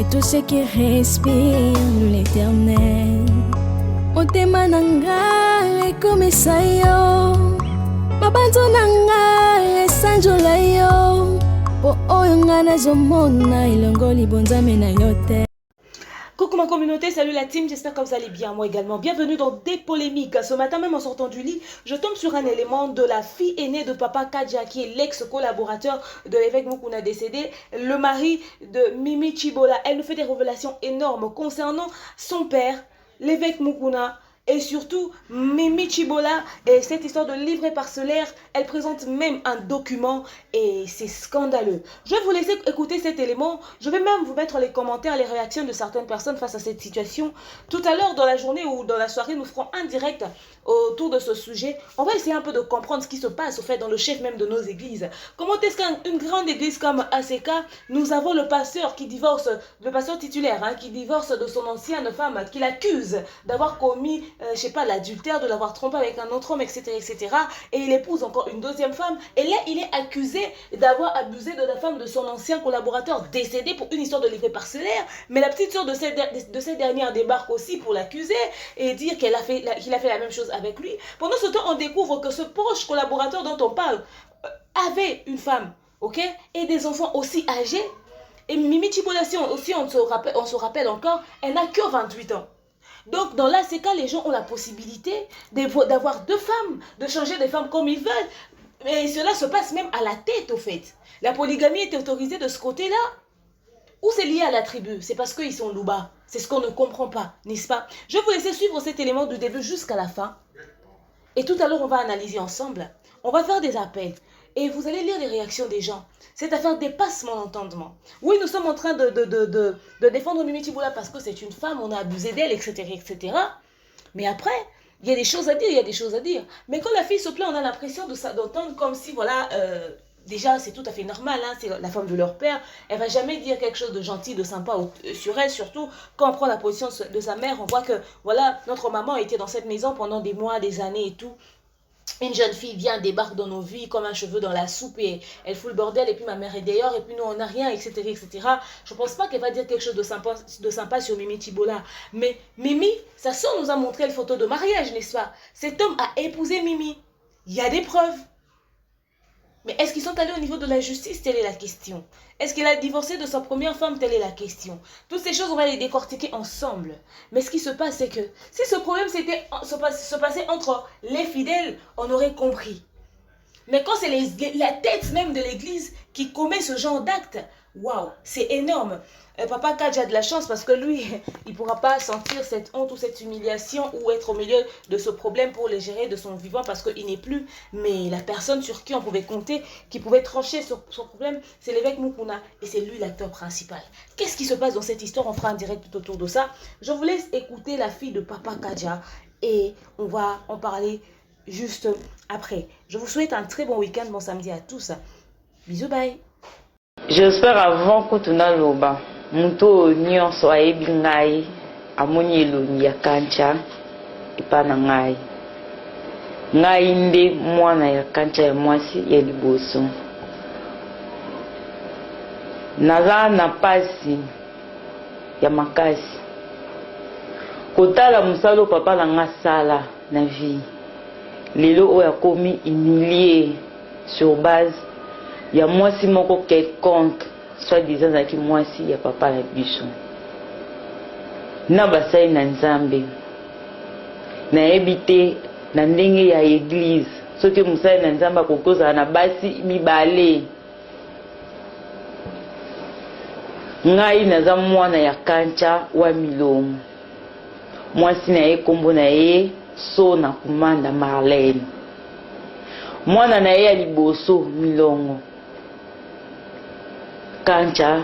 et tout ce qui respire l'éternel. Motema nanga comme ça yo, mabanzo nanga sanjola yo, po oyonga na zomona ilongo libonzame na yote. Coucou ma communauté, salut la team, j'espère que vous allez bien, moi également. Bienvenue dans Des Polémiques. Ce matin même en sortant du lit, je tombe sur un élément de la fille aînée de Papa Kadja, qui est l'ex-collaborateur de l'évêque Mukuna décédé, le mari de Mimi Chibola. Elle nous fait des révélations énormes concernant son père, l'évêque Mukuna, et surtout Mimi Chibola. Et cette histoire de livret parcellaire, elle présente même un document et c'est scandaleux. Je vais vous laisser écouter cet élément. Je vais même vous mettre les commentaires, les réactions de certaines personnes face à cette situation. Tout à l'heure dans la journée ou dans la soirée, nous ferons un direct autour de ce sujet. On va essayer un peu de comprendre ce qui se passe au fait dans le chef même de nos églises. Comment est-ce qu'une grande église comme ACK, nous avons le pasteur qui divorce, le pasteur titulaire, qui divorce de son ancienne femme, qui l'accuse d'avoir commis je sais pas, l'adultère, de l'avoir trompé avec un autre homme, etc., etc. Et il épouse encore une deuxième femme. Et là, il est accusé d'avoir abusé de la femme de son ancien collaborateur décédé pour une histoire de livret parcellaire. Mais la petite sœur de cette dernière débarque aussi pour l'accuser et dire qu'il a fait la même chose avec lui. Pendant ce temps, on découvre que ce proche collaborateur dont on parle avait une femme, ok, et des enfants aussi âgés. Et Mimi Chibola aussi, on se rappelle encore, elle n'a que 28 ans. Donc, dans l'ACK, les gens ont la possibilité d'avoir deux femmes, de changer des femmes comme ils veulent. Mais cela se passe même à la tête, au fait. La polygamie est autorisée de ce côté-là. Ou c'est lié à la tribu? C'est parce qu'ils sont louba. C'est ce qu'on ne comprend pas, n'est-ce pas? Je vais vous laisser suivre cet élément du début jusqu'à la fin. Et tout à l'heure, on va analyser ensemble. On va faire des appels. Et vous allez lire les réactions des gens. Cette affaire dépasse mon entendement. Oui, nous sommes en train de défendre Mimi Chibola parce que c'est une femme, on a abusé d'elle, etc., etc. Mais après, il y a des choses à dire, il y a des choses à dire. Mais quand la fille se plaint, on a l'impression d'entendre comme si, voilà, déjà, c'est tout à fait normal, c'est la femme de leur père. Elle ne va jamais dire quelque chose de gentil, de sympa sur elle, surtout quand on prend la position de sa mère. On voit que, voilà, notre maman était dans cette maison pendant des mois, des années et tout. Une jeune fille vient, débarque dans nos vies comme un cheveu dans la soupe et elle fout le bordel et puis ma mère est dehors et puis nous on n'a rien, etc., etc. Je ne pense pas qu'elle va dire quelque chose de sympa sur Mimi Chibola. Mais Mimi, sa soeur nous a montré une photo de mariage, n'est-ce pas? Cet homme a épousé Mimi. Il y a des preuves. Mais est-ce qu'ils sont allés au niveau de la justice? Telle est la question. Est-ce qu'il a divorcé de sa première femme? Telle est la question. Toutes ces choses, on va les décortiquer ensemble. Mais ce qui se passe, c'est que si ce problème se passait entre les fidèles, on aurait compris. Mais quand c'est la tête même de l'église qui commet ce genre d'acte, waouh, c'est énorme. Papa Kadja a de la chance parce que lui, il ne pourra pas sentir cette honte ou cette humiliation ou être au milieu de ce problème pour le gérer de son vivant parce qu'il n'est plus. Mais la personne sur qui on pouvait compter, qui pouvait trancher sur son problème, c'est l'évêque Mukuna et c'est lui l'acteur principal. Qu'est-ce qui se passe dans cette histoire? On fera un direct tout autour de ça. Je vous laisse écouter la fille de Papa Kadja et on va en parler juste après. Je vous souhaite un très bon week-end, bon samedi à tous. Bisous, bye. J'espère avant que tu n'as l'oba. Muto nyonso ayebi ngai amoni elongi ya kancha epa na ngai. Ngai nde mwana ya kancha ya mwasi ya liboso. Naza na pasi ya makasi. Kotala musalo papa na nga sala na vie. Lelo oyo akomi humilié sur base ya mwasi moko quelconque, soit-disant zaki mwasi ya papa na biso. Na basai na nzambe. Nayebi te na ndenge ya église. Soki musai na nzambe akokozala na basi mibale. Ngai naza mwana ya kancha wa Milongo. Mwasi na ye kombo na ye so na kumanda Marlène. Mwana na ye ya liboso Milongo. Kancha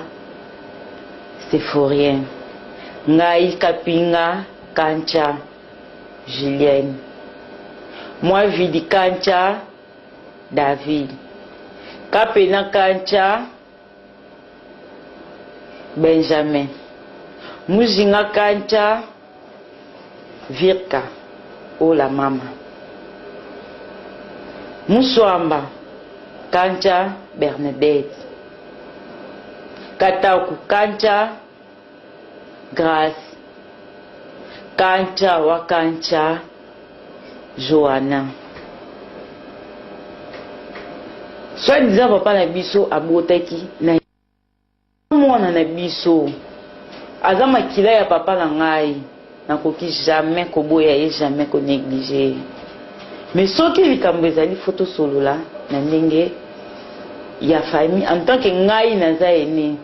Séphorien. Ngai Kapinga Kancha Julienne. Moi Vidi Kancha David. Kapena Kancha Benjamin. Mujinga Kancha Virka Ola mama. Muswamba Kancha Bernadette. Kataku Kancha Grâce, Kancha wa Kancha, Johanna. Soit disant papa na biso abotaki na mwana na biso azama kila ya papa na ngai nakoki jamais koboya ye jamais ko négliger. Mais soki likambo ezali photo solola na ndenge ya famille en tant que ngai naza ene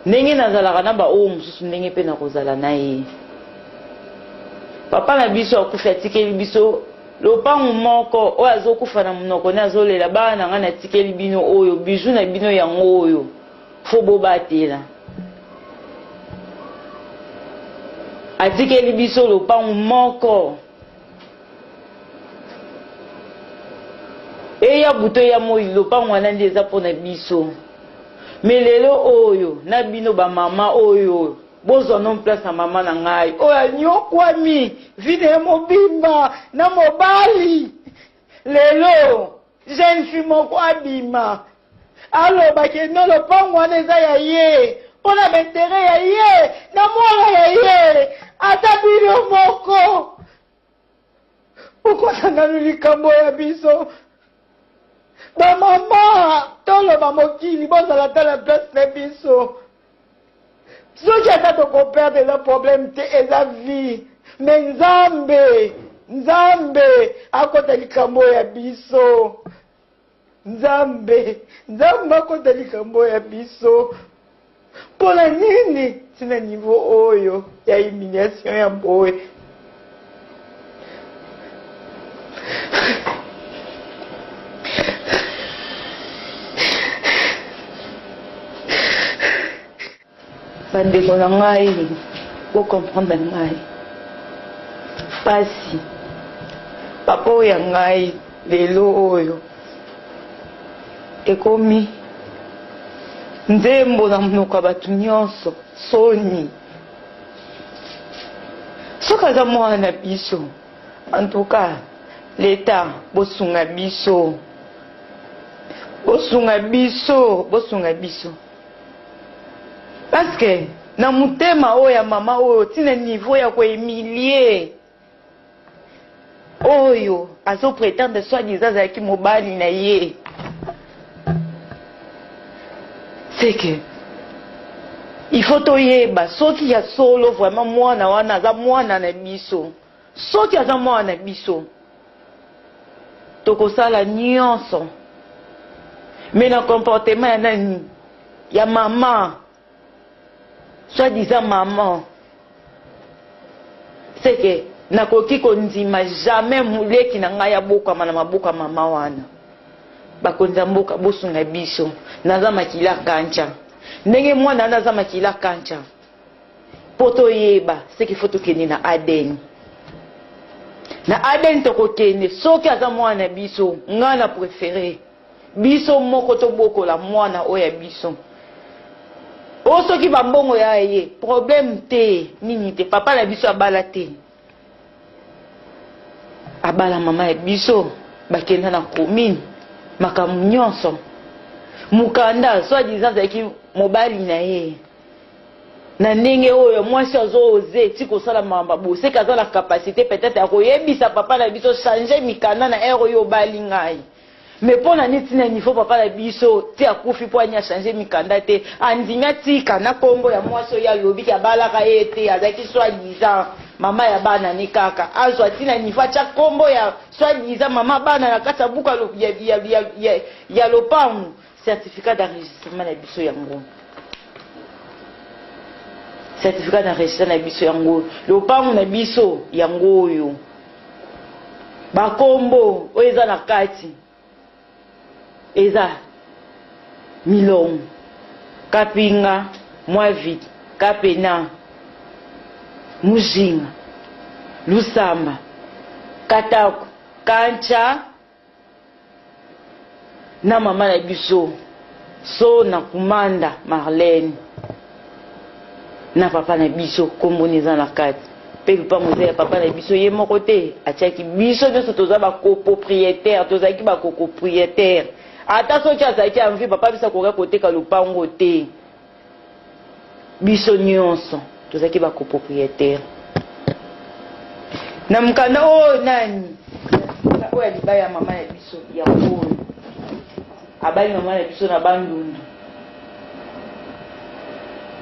ndenge nazalaka na ba o mususu ndenge pe na kozala na ye. Papa na biso akufi atikeli biso lopango moko oyo azokufa na monoko ne azolela bana na nga natikeli bino oyo biju na bino yango oyo fo bobatela. Atikeli biso lopango moko eya buto ya moi lopango wana nde eza mpona biso. Melelo oyo na bino ba mama oyo bozwa non place na mama na ngai oyo anyokwami vide ya mobimba na mobali. Lelo jeune fille moko abima alobaki no lopango wana eza ya ye mpona baintere ya ye na mwana ya ye ata bino moko okosangana likambo ya biso. Bamama toloba mokili bozala ta la place na biso. Soki ata tokoperde na problème te eza vie. Me Nzambe akota likambo ya biso. Nzambe akota likambo ya biso. Mpona nini tina niveau oyo ya humiliation ya boye. Bandeko na ngai ko comprendre ngai pasi papa oyo ngai lelo oyo ekomi nzembo na monoko ya bato nyonso soni. Soki aza mwana na biso en tout cas l'État bosunga biso parce que na mutema oya mama oyo tina niveau ya ko emilie oyo azo prétendre soi-disant azalaki mobali na ye. C'est que il faut toyeba soki ya solo vraiment mwana wana aza mwana na biso. Soki aza mwana na biso tokosala nyonso. Mais na comportement ya nani ya mama soi-disant maman, c'est que nakoki kondima jamais muleki na ngai ya boka na maboka mama wana. Bakonza mboka bosunga biso naza makila kancha. Ndenge mwana naza makila kancha. Poto yeba c'est qu'il faut tokende na Aden. Na Aden tokokende soki aza mwana biso ngana préféré. Biso moko to bokola mwana oya biso. Oso ki bambongo ya ye problème te nini te papa la biso abala te abala mama ya biso bakenda na commune makamu nyonso mukanda soi-disant zaki mobali na ye na ndenge oyo mwasi azoze ti kosala mamba bose kaza la capacité peut-être ya koyebisa papa la biso changer mikanda na ero yo bali ngai. Mais pour la nitina niveau papa la biso ti akufi po anya changer mikanda te andinga tika na kombo ya mwaso ya lobi ya balaka ete azaki soi-disant mama ya bana ni kaka azwa tina niveau cha kombo ya soi-disant mama bana na kata buka lo ya lopangu certificat d'enregistrement na biso yango. Certificat d'enregistrement na biso yango lopangu na biso yango yo ba kombo oeza na kati eza Milong, Kapinga, Mwavit, Kapena, Mujinga, Lusamba, Katako, Kancha, na mama na biso, so na Kumanda, Marlène, na papa na biso, komboniza na kati. Pe pa moze papa na biso ye moko te, atiaki biso nyonso toza ba copropriétaire, tozaki ba copropriétaire. Ata soki azaki envie papa bisa koka koteka lupango te. Biso nyonso tozaki ba copropriétaire na mukanda nani oyo libaya ya mama ya biso ya oyo abali mama ya biso na bandundu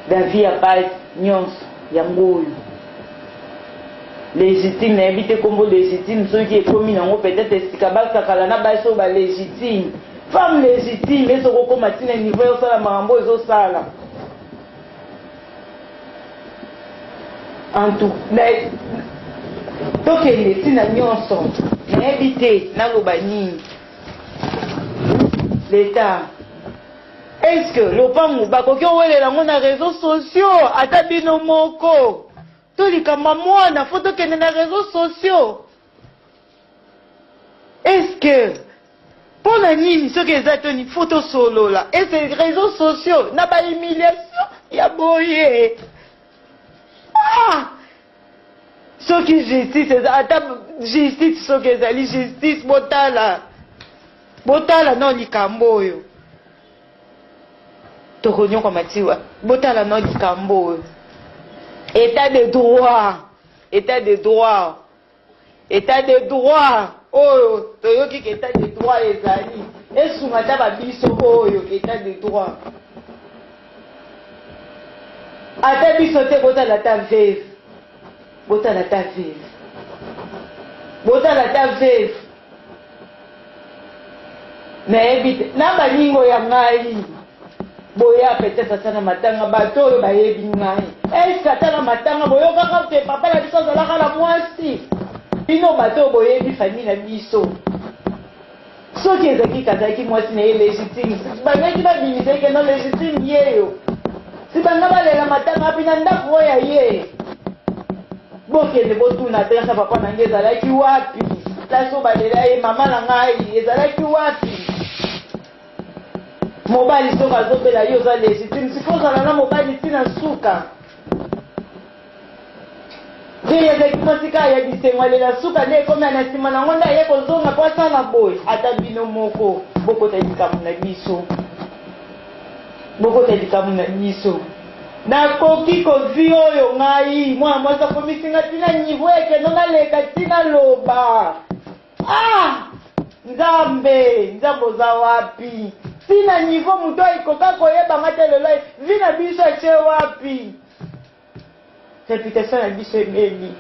davi ya base nyonso yango oyo légitime nayebi te kombo légitime soki ekomi nango peut-être esika basakala na basi oyo balégitime femme légitime esoko okoma ntina niveau yosala makambo ezosala antu tokende ntina nyonso nayebi te naloba nini l'état. Est-ce que lopango bakoki owelela yango na réseaux sociaux ata bino moko tolikamba mwana fo tokende na réseaux sociaux? Est-ce que mpona nini soki eza toni fo tosolola ese réseaux sociaux na bahumiliation ya boye soki justice eza ata justice soki ezali justice botala no likambo oyo tokonyoka matiwa botala no likambo oyo état de droit oyo toyoki ke état de droit ezali esunga ata babiso oyo état de droit ata biso te botala ta veve nayebi te na baningo ya ngai boya peut-être ata na matanga bato oyo bayebi ngai eske ata na matanga boyokaka te papa na biso azalaka na mwasi bino bato boyebi famille na biso soki ezalaki kazalaki mwasi na ye légitime bangaki babimisa eke no légitime yeyo si banga balela matanga api na ndako oyo ya ye bokende botuna terasa papa na nge ezalaki wapi place oyo balela ye mama na ngai ezalaki wapi mobali soki azobela yo oza légitime siko ozala na mobali ntina suka nde ezalaki mwasi kaka ya bisengo alela suka nde ekomi na nsima nango nde aye kozonga po asala boye ata bino moko bokota likambo na biso nakoki kovi oyo ngai mwana mwasi akomisinga ntina nivo ekendo naleka ntina loba nzambe oza wapi ntina nivo moto ayikoka koyebanga te lelo vi na biso atie wapi reputation na biso ebebi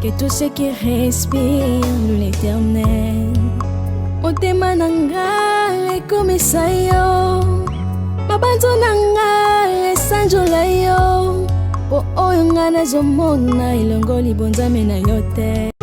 Que tout ce qui respire l'Éternel motema nanga ekomisa yo mabanzo nanga esanjola yo po oyo nga nazomona elongo libonzame na yo te.